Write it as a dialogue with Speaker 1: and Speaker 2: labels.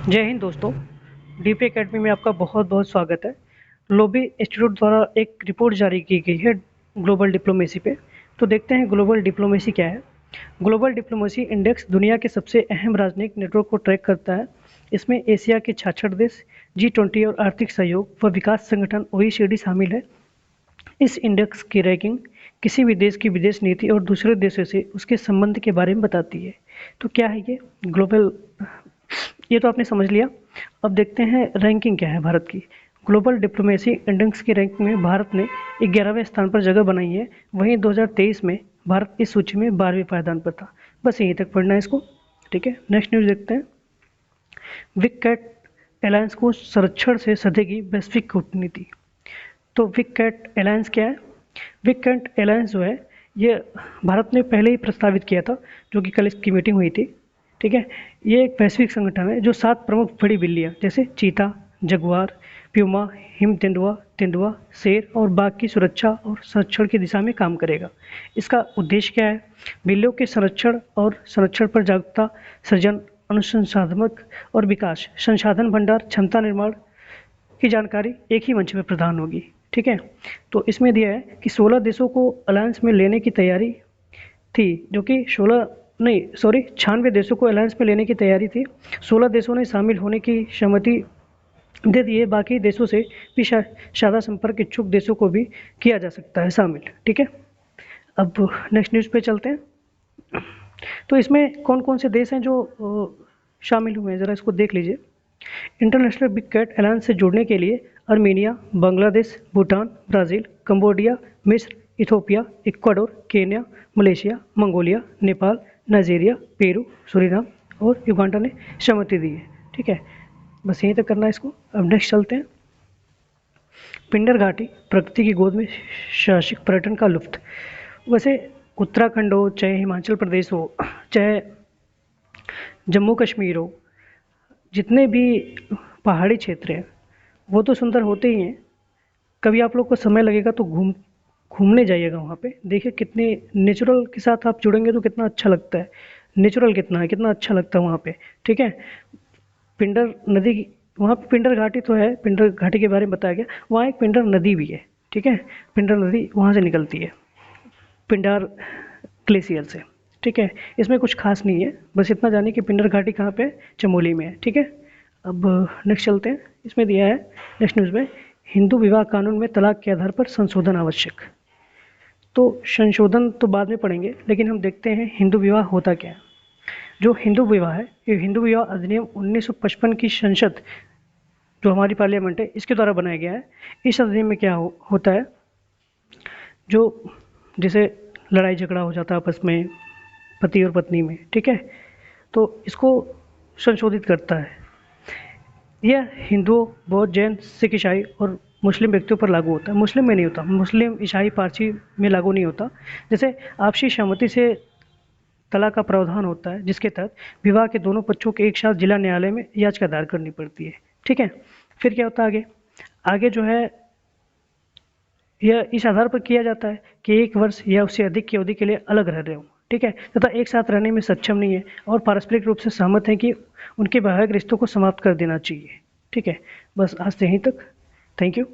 Speaker 1: जय हिंद दोस्तों। DP academy में आपका बहुत बहुत स्वागत है। लोबी इंस्टीट्यूट द्वारा एक रिपोर्ट जारी की गई है ग्लोबल डिप्लोमेसी पे। तो देखते हैं ग्लोबल डिप्लोमेसी क्या है। ग्लोबल डिप्लोमेसी इंडेक्स दुनिया के सबसे अहम राजनयिक नेटवर्क को ट्रैक करता है। इसमें एशिया के 66 देश, G20 और आर्थिक सहयोग व विकास संगठन OECD शामिल है। इस इंडेक्स की रैंकिंग किसी भी देश की विदेश नीति और दूसरे देशों से उसके संबंध के बारे में बताती है। तो क्या है ये ग्लोबल, ये तो आपने समझ लिया। अब देखते हैं रैंकिंग क्या है भारत की। ग्लोबल डिप्लोमेसी इंडेक्स की रैंकिंग में भारत ने 11वें स्थान पर जगह बनाई है। वहीं 2023 में भारत इस सूची में 12वें पायदान पर था। बस यहीं तक पढ़ना है इसको। ठीक है, नेक्स्ट न्यूज़ देखते हैं। विक कैट अलायंस को संरक्षण से सधेगी वैश्विक कूटनीति। तो विक कैट अलायंस क्या है? विक कैट अलायंस जो है ये भारत ने पहले ही प्रस्तावित किया था, जो कि कल इसकी मीटिंग हुई थी। ठीक है, ये एक वैश्विक संगठन है जो 7 प्रमुख बड़ी बिल्लियाँ जैसे चीता, जगुआर, प्यूमा, हिम तेंदुआ, तेंदुआ, शेर और बाघ की सुरक्षा और संरक्षण की दिशा में काम करेगा। इसका उद्देश्य क्या है? बिल्लियों के संरक्षण और संरक्षण पर जागरूकता, सृजन, अनुसंधात्मक और विकास, संसाधन भंडार, क्षमता निर्माण की जानकारी एक ही मंच में प्रदान होगी। ठीक है, तो इसमें दिया है कि 16 देशों को अलायंस में लेने की तैयारी थी, जो कि 96 देशों को अलायंस में लेने की तैयारी थी। 16 देशों ने शामिल होने की सहमति दे दी है। बाकी देशों से भी साझा संपर्क इच्छुक देशों को भी किया जा सकता है शामिल। ठीक है, अब नेक्स्ट न्यूज़ पे चलते हैं। तो इसमें कौन कौन से देश हैं जो शामिल हुए हैं, ज़रा इसको देख लीजिए। इंटरनेशनल बिग कैट अलायंस से जुड़ने के लिए Armenia, Bangladesh, Bhutan, Brazil, Cambodia, मिस्र, Ethiopia, Ecuador, Kenya, Malaysia, Mongolia, Nepal, Nigeria, Peru, Suriname और युगांडा ने सहमति दी है। ठीक है, बस यहीं तक करना है इसको। अब नेक्स्ट चलते हैं। पिंडर घाटी प्रकृति की गोद में साहसिक पर्यटन का लुत्फ। वैसे उत्तराखंड हो, चाहे हिमाचल प्रदेश हो, चाहे जम्मू कश्मीर हो, जितने भी पहाड़ी क्षेत्र हैं वो तो सुंदर होते ही हैं। कभी आप लोग को समय लगेगा तो घूमने जाइएगा वहाँ पे, देखिए कितने नेचुरल के साथ आप जुड़ेंगे तो कितना अच्छा लगता है। नेचुरल कितना है, कितना अच्छा लगता है वहाँ पे। ठीक है, पिंडर नदी वहाँ पे पिंडर घाटी तो है, पिंडर घाटी के बारे में बताया गया। वहाँ एक पिंडर नदी भी है। ठीक है, पिंडर नदी वहाँ से निकलती है, पिंडार ग्लेशियर से। ठीक है, इसमें कुछ खास नहीं है, बस इतना जानिए कि पिंडर घाटी कहाँ पे है, चमोली में है। ठीक है, अब नेक्स्ट चलते हैं। इसमें दिया है नेक्स्ट न्यूज़ में, हिंदू विवाह कानून में तलाक के आधार पर संशोधन आवश्यक। तो संशोधन तो बाद में पढ़ेंगे, लेकिन हम देखते हैं हिंदू विवाह होता क्या है। जो हिंदू विवाह है, ये हिंदू विवाह अधिनियम 1955 की संसद, जो हमारी पार्लियामेंट है, इसके द्वारा बनाया गया है। इस अधिनियम में क्या होता है, जो जैसे लड़ाई झगड़ा हो जाता है आपस में पति और पत्नी में, ठीक है, तो इसको संशोधित करता है। यह हिंदुओं, बौद्ध, जैन, सिख, ईसाई और मुस्लिम व्यक्तियों पर लागू होता है। मुस्लिम में नहीं होता, मुस्लिम, ईसाई, पारसी में लागू नहीं होता। जैसे आपसी सहमति से तलाक का प्रावधान होता है, जिसके तहत विवाह के दोनों पक्षों के एक साथ जिला न्यायालय में याचिका दायर करनी पड़ती है। ठीक है, फिर क्या होता है आगे, आगे जो है यह इस आधार पर किया जाता है कि 1 वर्ष या उससे अधिक की अवधि के लिए अलग रह रहे हो। ठीक है, तथा एक साथ रहने में सक्षम नहीं है और पारस्परिक रूप से सहमत हैं कि उनके वैवाहिक रिश्तों को समाप्त कर देना चाहिए। ठीक है, बस आज से यहीं तक। Thank you.